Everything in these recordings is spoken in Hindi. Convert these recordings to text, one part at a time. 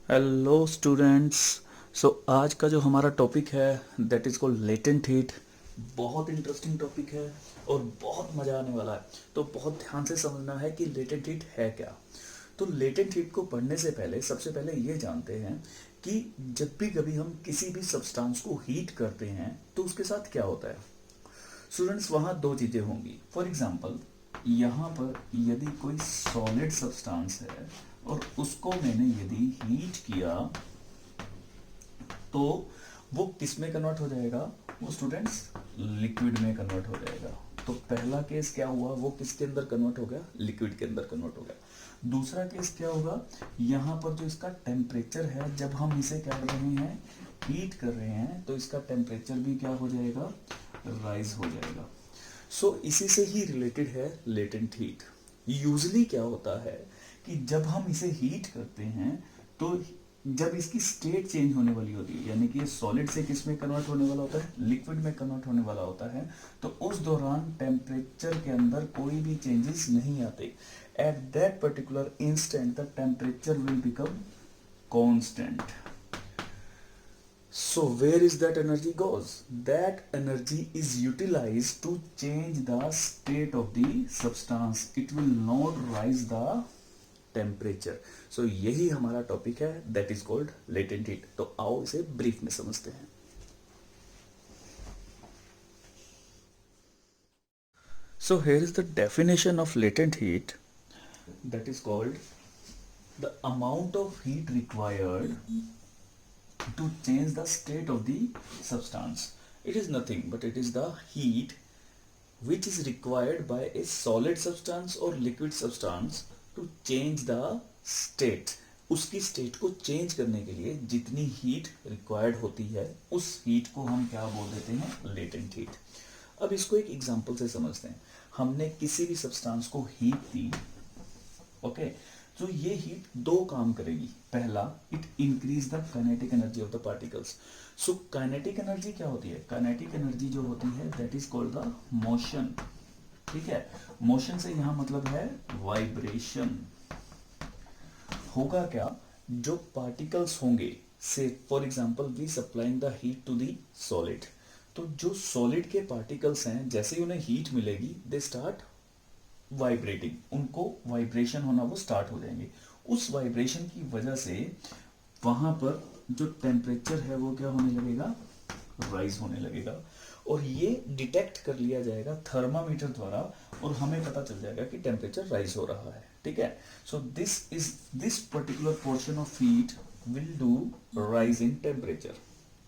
Hello students. सो आज का जो हमारा टॉपिक है that is called latent heat. बहुत इंटरेस्टिंग टॉपिक है और बहुत मज़ा आने वाला है। तो बहुत ध्यान से समझना है कि लेटेंट हीट है क्या। तो लेटेंट हीट को पढ़ने से पहले सबसे पहले ये जानते हैं कि जब भी कभी हम किसी भी सब्सटेंस को हीट करते हैं तो उसके साथ क्या होता है। स्टूडेंट्स, वहाँ दो चीज़ें होंगी। फॉर एग्जांपल, यहाँ पर यदि कोई सॉलिड सब्सटेंस है और उसको मैंने यदि हीट किया तो वो किस में कन्वर्ट हो जाएगा, वो स्टूडेंट्स लिक्विड में कन्वर्ट हो जाएगा। तो पहला केस क्या हुआ, वो किसके अंदर कन्वर्ट हो गया, लिक्विड के अंदर कन्वर्ट हो गया। दूसरा केस क्या होगा, यहाँ पर जो इसका टेम्परेचर है, जब हम इसे क्या कर रहे हैं, हीट कर रहे हैं, तो इसका टेम्परेचर भी क्या हो जाएगा, राइज हो जाएगा। सो इसी से ही रिलेटेड है लेटेंट हीट। यूजली क्या होता है कि जब हम इसे हीट करते हैं तो जब इसकी स्टेट चेंज होने वाली होती है, यानी कि ये सॉलिड से किस में कन्वर्ट होने वाला होता है, लिक्विड में कन्वर्ट होने वाला होता है, तो उस दौरान टेम्परेचर के अंदर कोई भी चेंजेस नहीं आते। At that particular instant the temperature will become constant. So where is that energy goes? That energy is utilized to change the state of the substance. It will not rise the temperature. So यही हमारा टॉपिक है, that is called latent heat. तो आओ इसे ब्रीफ में समझते हैं। So here is the definition of latent heat, that is called the amount of heat required to change the state of the substance. It is nothing but it is the heat which is required by a solid substance or liquid substance to change the state. उसकी स्टेट को चेंज करने के लिए जितनी हीट रिक्वायर्ड होती है उस हीट को हम क्या बोल देते हैं, लेटेंट हीट। अब इसको एक एग्जांपल से समझते हैं। हमने किसी भी सब्सटेंस को हीट दी, ओके, तो ये हीट दो काम करेगी। पहला, it increase the kinetic energy of the particles. So kinetic energy क्या होती है, काइनेटिक एनर्जी जो होती है that is called the motion. ठीक है, मोशन से यहां मतलब है वाइब्रेशन। होगा क्या, जो पार्टिकल्स होंगे, say for example we supplying the heat to the solid, तो जो सॉलिड के पार्टिकल्स हैं जैसे ही उन्हें हीट मिलेगी दे स्टार्ट वाइब्रेटिंग, उनको वाइब्रेशन होना वो स्टार्ट हो जाएंगे। उस वाइब्रेशन की वजह से वहां पर जो टेम्परेचर है वो क्या होने लगेगा, राइज होने लगेगा। और ये डिटेक्ट कर लिया जाएगा थर्मामीटर द्वारा और हमें पता चल जाएगा कि टेम्परेचर राइज हो रहा है। ठीक है, so this particular portion of heat will do rise in temperature,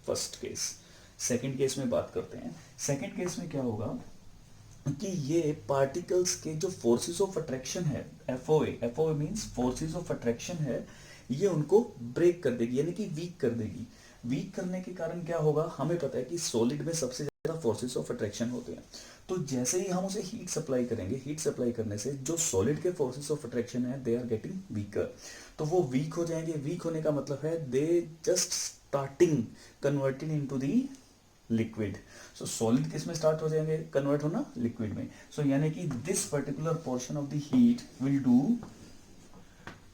first case. Second case में बात करते हैं। सेकेंड केस में क्या होगा कि ये पार्टिकल्स के जो फोर्सेस ऑफ अट्रैक्शन है, एफओए मींस फोर्सेस ऑफ अट्रैक्शन है, ये उनको ब्रेक कर देगी, यानी कि वीक कर देगी। वीक करने के कारण क्या होगा, हमें पता है कि सॉलिड में सबसे ज्यादा फोर्सेस ऑफ अट्रैक्शन होते हैं। तो जैसे ही हम उसे हीट सप्लाई करेंगे, हीट सप्लाई करने से जो सॉलिड के फोर्सेस ऑफ अट्रैक्शन है दे आर गेटिंग वीकर। तो वो वीक हो जाएंगे। वीक होने का मतलब है they just starting converting into the liquid. So solid किस में स्टार्ट हो जाएंगे, कन्वर्ट होना लिक्विड में। सो यानी कि this particular portion of the heat will do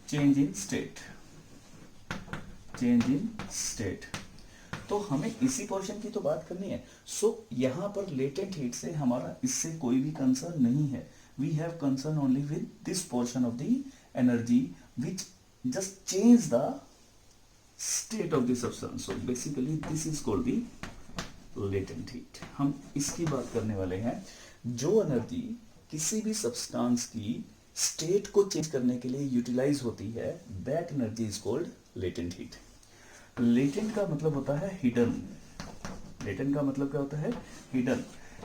change in state, change in state. तो हमें इसी पोर्शन की तो बात करनी है। सो यहां पर लेटेंट हीट से हमारा इससे कोई भी कंसर्न नहीं है। We have concern only with this portion of the energy which just change the state of the substance. So basically this is called the latent heat. हम इसकी बात करने वाले हैं। जो एनर्जी किसी भी सब्सटेंस की स्टेट को चेंज करने के लिए यूटिलाइज होती है that energy is called latent heat. Latent का मतलब होता है हिडन। लेटेंट का मतलब क्या होता है, हिडन।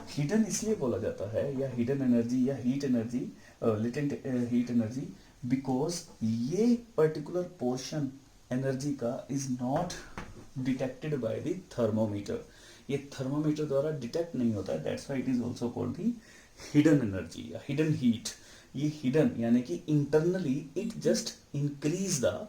हिडन इसलिए बोला जाता है, या हिडन एनर्जी या heat energy, latent heat energy, because ये पर्टिकुलर पोर्शन एनर्जी का is not detected by the thermometer. ये थर्मोमीटर द्वारा डिटेक्ट नहीं होता है, that's why it is also called the hidden energy या हिडन हीट। ये हिडन यानी कि internally it just increase the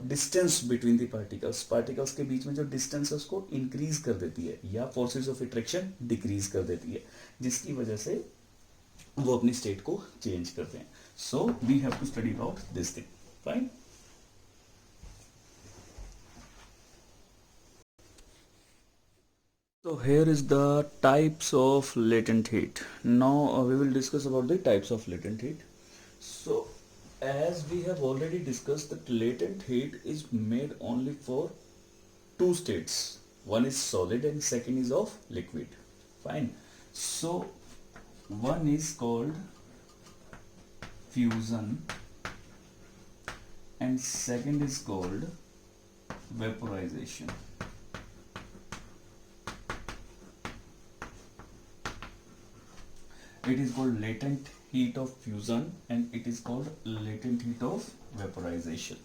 distance between the particles. Particles के बीच में जो डिस्टेंस है उसको इंक्रीज कर देती है, या फोर्सेस ऑफ अट्रैक्शन डिक्रीज कर देती है, जिसकी वजह से वो अपनी स्टेट को चेंज करते हैं। So we have to study about this thing, fine. So here is the types of latent heat. Now we will discuss about the types of latent heat. So as we have already discussed that latent heat is made only for two states. One is solid and second is of liquid. Fine. So one is called fusion and second is called vaporization. It is called latent heat of fusion and it is called latent heat of vaporization.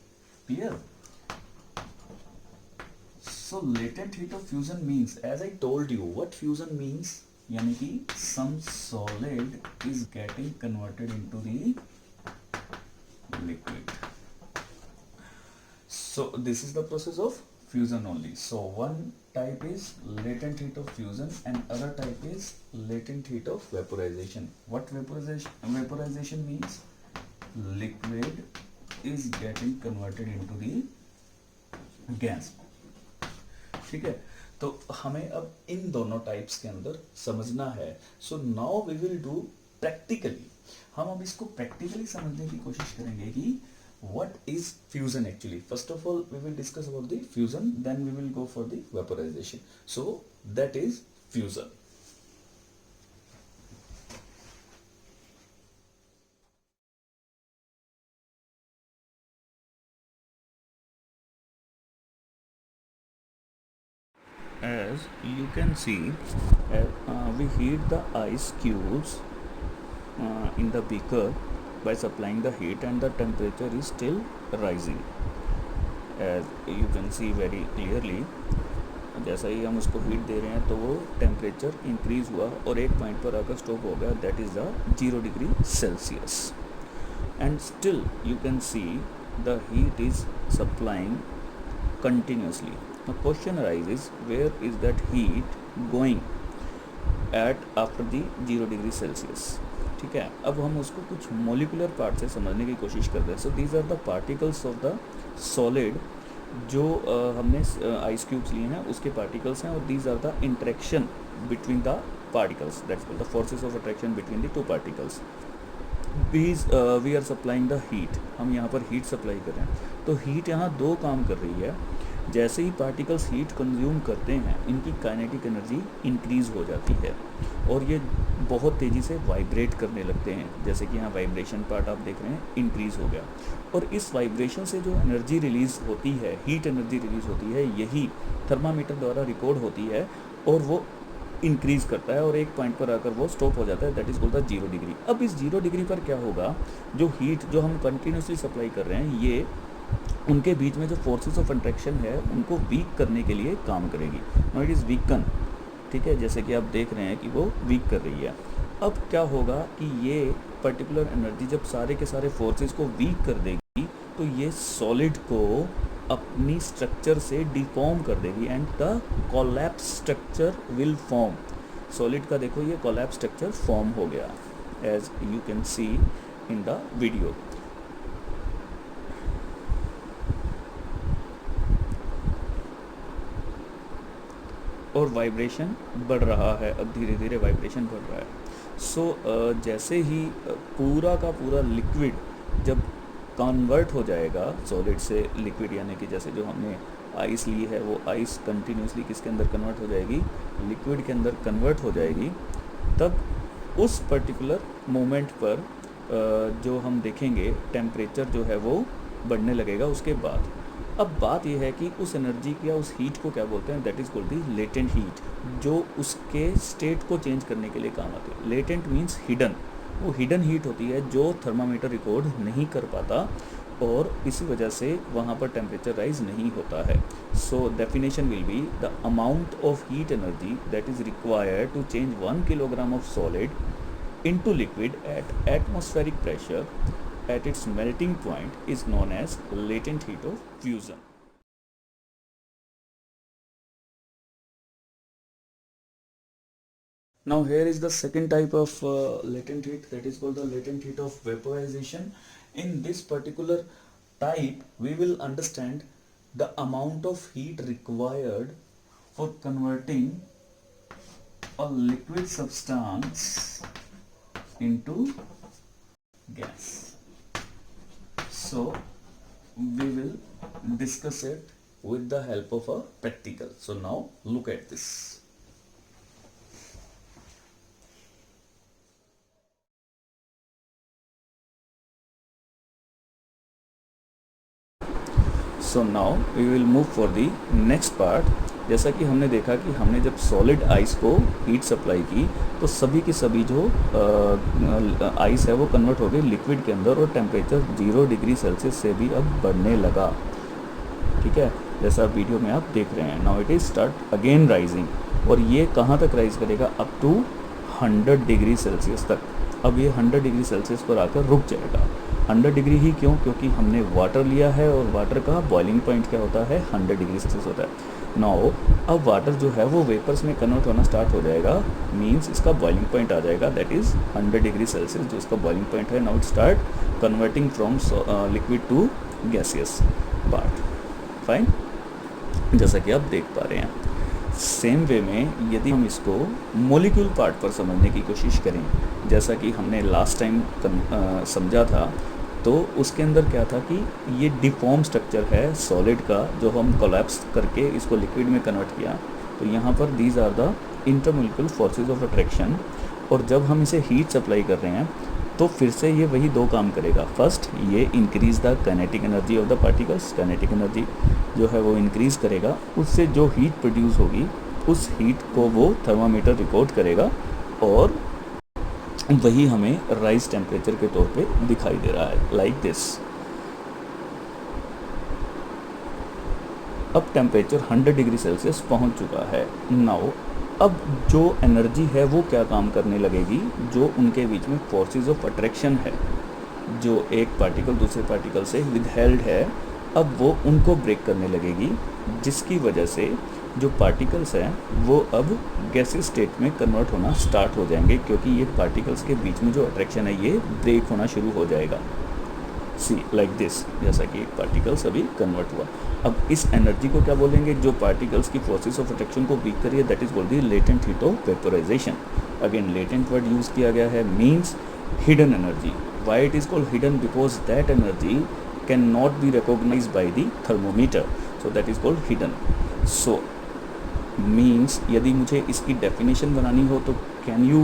Clear? So latent heat of fusion means, as I told you, what fusion means? यानी कि some solid is getting converted into the liquid. So this is the process of fusion only. So one type is latent heat of fusion and other type is latent heat of vaporization. What vaporization means? Liquid is getting converted into the gas. ठीक है, तो हमें अब इन दोनों टाइप्स के अंदर समझना है. So now we will do practically. हम अब इसको प्रैक्टिकली समझने की कोशिश करेंगे कि what is fusion actually. First of all we will discuss about the fusion, then we will go for the vaporization. So that is fusion. As you can see, we heat the ice cubes in the beaker by supplying the heat and the temperature is still rising. As you can see very clearly, जैसा ही हम उसको हीट दे रहे हैं तो वो टेम्परेचर इंक्रीज़ हुआ और एक पॉइंट पर आकर स्टॉप हो गया, that is the 0 degree Celsius. And still you can see the heat is supplying continuously. The question arises, where is that heat going at after the 0 degree Celsius? ठीक है, अब हम उसको कुछ मोलिकुलर पार्ट से समझने की कोशिश कर रहे हैं. So these are the particles of the solid. जो हमने आइस क्यूब्स लिए हैं उसके पार्टिकल्स हैं और these are the interaction between the particles, that's called the forces of attraction between the two particles. these we are supplying the heat. हम यहाँ पर हीट सप्लाई कर रहे हैं. तो हीट यहाँ दो काम कर रही है. जैसे ही पार्टिकल्स हीट कंज्यूम करते हैं इनकी काइनेटिक एनर्जी इंक्रीज़ हो जाती है और ये बहुत तेज़ी से वाइब्रेट करने लगते हैं. जैसे कि यहाँ वाइब्रेशन पार्ट आप देख रहे हैं इंक्रीज़ हो गया. और इस वाइब्रेशन से जो एनर्जी रिलीज़ होती है, हीट एनर्जी रिलीज़ होती है, यही थर्मामीटर द्वारा रिकॉर्ड होती है और वो इंक्रीज़ करता है और एक पॉइंट पर आकर वो स्टॉप हो जाता है, that is called the 0 degree. अब इस 0 डिग्री पर क्या होगा, जो हीट जो हम कंटिन्यूसली सप्लाई कर रहे हैं ये उनके बीच में जो फोर्सेस ऑफ अट्रैक्शन है उनको वीक करने के लिए काम करेगी. Now it is weaken. ठीक है, जैसे कि आप देख रहे हैं कि वो वीक कर रही है. अब क्या होगा कि ये पर्टिकुलर एनर्जी जब सारे के सारे फोर्सेस को वीक कर देगी तो ये सॉलिड को अपनी स्ट्रक्चर से डिफॉर्म कर देगी and the collapse structure will form. Solid का देखो ये कोलैप्स स्ट्रक्चर फॉर्म हो गया as you can see in the video. और वाइब्रेशन बढ़ रहा है, अब धीरे धीरे वाइब्रेशन बढ़ रहा है. सो जैसे ही पूरा का पूरा लिक्विड जब कन्वर्ट हो जाएगा सॉलिड से लिक्विड, यानी कि जैसे जो हमने आइस ली है वो आइस कंटिन्यूसली किसके अंदर कन्वर्ट हो जाएगी, लिक्विड के अंदर कन्वर्ट हो जाएगी. तब उस पर्टिकुलर मोमेंट पर जो हम देखेंगे टेम्परेचर जो है वो बढ़ने लगेगा. उसके बाद अब बात यह है कि उस एनर्जी या उस हीट को क्या बोलते हैं, that is called the latent heat, जो उसके स्टेट को चेंज करने के लिए काम आती है. Latent means hidden. वो हिडन हीट होती है जो थर्मामीटर रिकॉर्ड नहीं कर पाता और इसी वजह से वहाँ पर टेम्परेचर राइज नहीं होता है. So definition will be the amount of heat energy that is required to change 1 kilogram of solid into liquid at atmospheric pressure at its melting point is known as latent heat of fusion. Now here is the second type of latent heat, that is called the latent heat of vaporization. In this particular type we will understand the amount of heat required for converting a liquid substance into gas. So we will discuss it with the help of a practical. So now look at this. So now we will move for the next part. जैसा कि हमने देखा कि हमने जब सॉलिड आइस को हीट सप्लाई की तो सभी की सभी जो आइस है वो कन्वर्ट हो गई लिक्विड के अंदर और टेम्परेचर 0 डिग्री सेल्सियस से भी अब बढ़ने लगा. ठीक है, जैसा वीडियो में आप देख रहे हैं. Now it is start again rising. और ये कहाँ तक राइज करेगा? अप टू 100 डिग्री सेल्सियस तक. अब ये 100 डिग्री सेल्सियस पर आकर रुक जाएगा. 100 डिग्री ही क्यों? क्योंकि हमने वाटर लिया है और वाटर का बॉइलिंग पॉइंट क्या होता है? 100 डिग्री सेल्सियस होता है. नाउ अब वाटर जो है वो वेपर्स में कन्वर्ट होना स्टार्ट हो जाएगा. मीन्स इसका बॉइलिंग पॉइंट आ जाएगा, दैट इज़ 100 डिग्री सेल्सियस जो इसका बॉइलिंग पॉइंट है. Now it start converting from liquid to gaseous part. Fine, जैसा कि आप देख पा रहे हैं. सेम वे में यदि हम इसको मोलिक्यूल पार्ट पर समझने की कोशिश करें, जैसा कि हमने लास्ट टाइम समझा था, तो उसके अंदर क्या था कि ये डिफॉर्म स्ट्रक्चर है सॉलिड का जो हम कोलैप्स करके इसको लिक्विड में कन्वर्ट किया. तो यहाँ पर these are the intermolecular forces of attraction. और जब हम इसे हीट सप्लाई कर रहे हैं तो फिर से ये वही दो काम करेगा. फर्स्ट, ये increase the kinetic energy of the particles. Kinetic energy जो है वो इंक्रीज़ करेगा. उससे जो हीट प्रोड्यूस होगी उस हीट को वो थर्मामीटर रिकॉर्ड करेगा और वही हमें राइज टेम्परेचर के तौर पे दिखाई दे रहा है, लाइक दिस. अब टेम्परेचर 100 डिग्री सेल्सियस पहुंच चुका है. नाउ अब जो एनर्जी है वो क्या काम करने लगेगी? जो उनके बीच में फोर्सेस ऑफ अट्रैक्शन है, जो एक पार्टिकल दूसरे पार्टिकल से विदहेल्ड है, अब वो उनको ब्रेक करने लगेगी, जिसकी वजह से जो पार्टिकल्स हैं वो अब गैसीय स्टेट में कन्वर्ट होना स्टार्ट हो जाएंगे, क्योंकि ये पार्टिकल्स के बीच में जो अट्रैक्शन है ये ब्रेक होना शुरू हो जाएगा. सी लाइक दिस, जैसा कि पार्टिकल्स अभी कन्वर्ट हुआ. अब इस एनर्जी को क्या बोलेंगे? जो पार्टिकल्स की फोर्सेस ऑफ अट्रैक्शन को वीक करिए, that is called the latent heat of vaporisation. Again latent word use किया गया है, means hidden energy. Why it is called hidden? Because that energy can not be recognised by the thermometer, so that is called hidden. So means यदि मुझे इसकी डेफिनेशन बनानी हो तो can you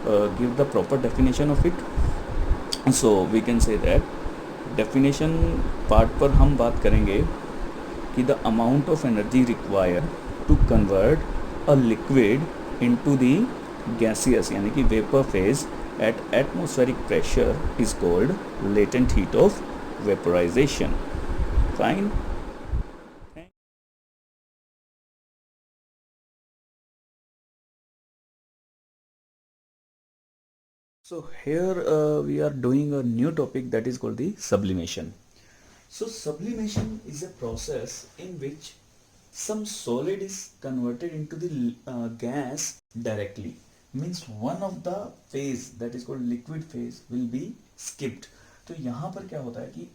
give the proper definition of it? So we can say that definition part पर हम बात करेंगे कि the amount of energy required to convert a liquid into the gaseous यानी कि vapour phase at atmospheric pressure is called latent heat of vaporisation. Fine. So here we are doing a new topic that is called the sublimation. So sublimation is a process in which some solid is converted into the gas directly. Means one of the phase that is called liquid phase will be skipped. तो यहाँ पर क्या होता है कि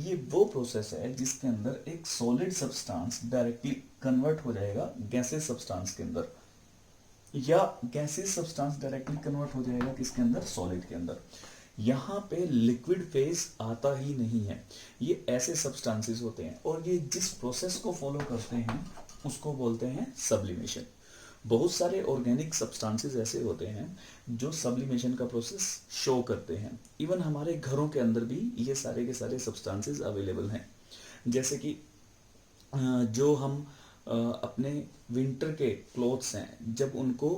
ये वो प्रोसेस है जिसके अंदर एक सॉलिड सब्सटेंस डायरेक्टली कन्वर्ट हो जाएगा गैसेस सब्सटेंस के अंदर, या गैसेस सब्सटेंस डायरेक्टली कन्वर्ट हो जाएगा किसके अंदर? सॉलिड के अंदर. यहाँ पे लिक्विड फेज आता ही नहीं है. ये ऐसे सब्सटेंसेस होते हैं और ये जिस प्रोसेस को फॉलो करते हैं उसको बोलते हैं सब्लिमेशन. बहुत सारे ऑर्गेनिक सब्सटेंसेस ऐसे होते हैं जो सब्लिमेशन का प्रोसेस शो करते हैं. इवन हमारे घरों के अंदर भी ये सारे के सारे सब्सटेंसेस अवेलेबल हैं. जैसे कि जो हम अपने विंटर के क्लोथ्स हैं, जब उनको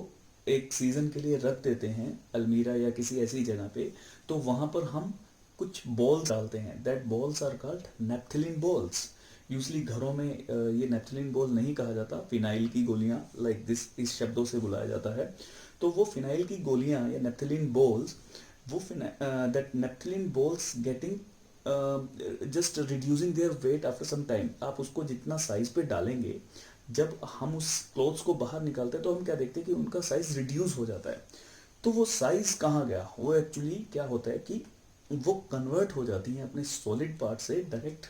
एक सीज़न के लिए रख देते हैं अलमीरा या किसी ऐसी जगह पे, तो वहाँ पर हम कुछ बॉल्स डालते हैं. That balls are called naphthalene balls. Usually घरों में ये नेप्थलीन बॉल नहीं कहा जाता, फिनाइल की गोलियां लाइक दिस इस शब्दों से बुलाया जाता है. तो वो फिनाइल की गोलियां या नेप्थलीन बॉल्स, वो that naphthalene balls getting just reducing their weight after some time. आप उसको जितना साइज पे डालेंगे, जब हम उस क्लोथ्स को बाहर निकालते हैं तो हम क्या देखते हैं कि उनका साइज रिड्यूस हो जाता है. तो वो साइज कहाँ गया? वो एक्चुअली क्या होता है कि वो कन्वर्ट हो जाती हैं अपने सॉलिड पार्ट से डायरेक्ट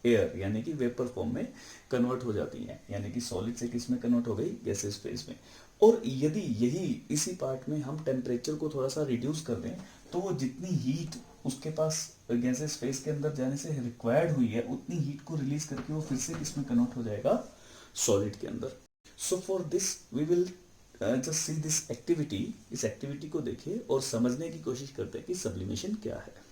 एयर यानी कि वेपर फॉर्म में कन्वर्ट हो जाती हैं, यानी कि सॉलिड से किस में कन्वर्ट हो गई, गैसेस फेज में। और यदि यही इसी पार्ट में हम टेम्परेचर को थोड़ा सा रिड्यूस कर दें तो वो जितनी हीट उसके पास गैसेस फेज के अंदर जाने से रिक्वायर्ड हुई है उतनी हीट को रिलीज करके वो फिर से किसमें कन्वर्ट हो जाएगा, सॉलिड के अंदर। So for this we will just see this activity. इस एक्टिविटी को देखिए और समझने की कोशिश करते हैं कि सब्लिमेशन क्या है।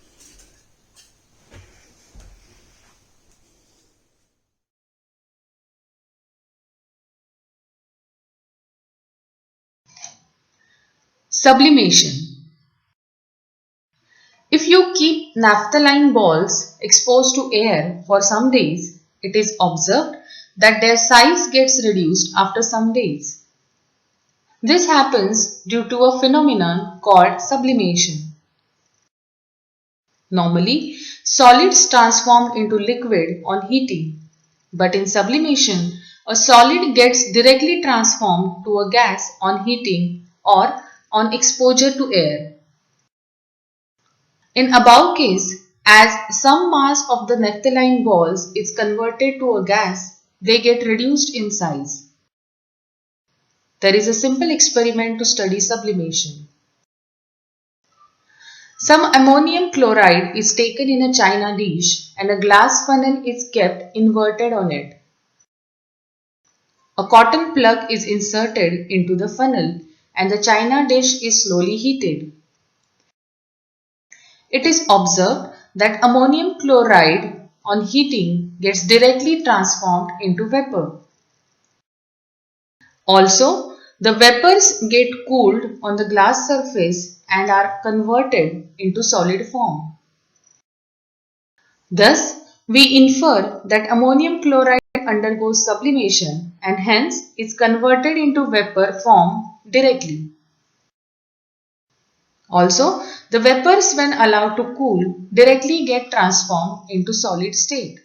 Sublimation. If you keep naphthalene balls exposed to air for some days, it is observed that their size gets reduced after some days. This happens due to a phenomenon called sublimation. Normally, solids transform into liquid on heating, but in sublimation, a solid gets directly transformed to a gas on heating or on exposure to air. In above case, as some mass of the naphthalene balls is converted to a gas, they get reduced in size. There is a simple experiment to study sublimation. Some ammonium chloride is taken in a china dish and a glass funnel is kept inverted on it. A cotton plug is inserted into the funnel and the china dish is slowly heated. It is observed that ammonium chloride on heating gets directly transformed into vapor. Also, the vapors get cooled on the glass surface and are converted into solid form. Thus, we infer that ammonium chloride undergoes sublimation and hence is converted into vapor form directly. Also, the vapors when allowed to cool directly get transformed into solid state.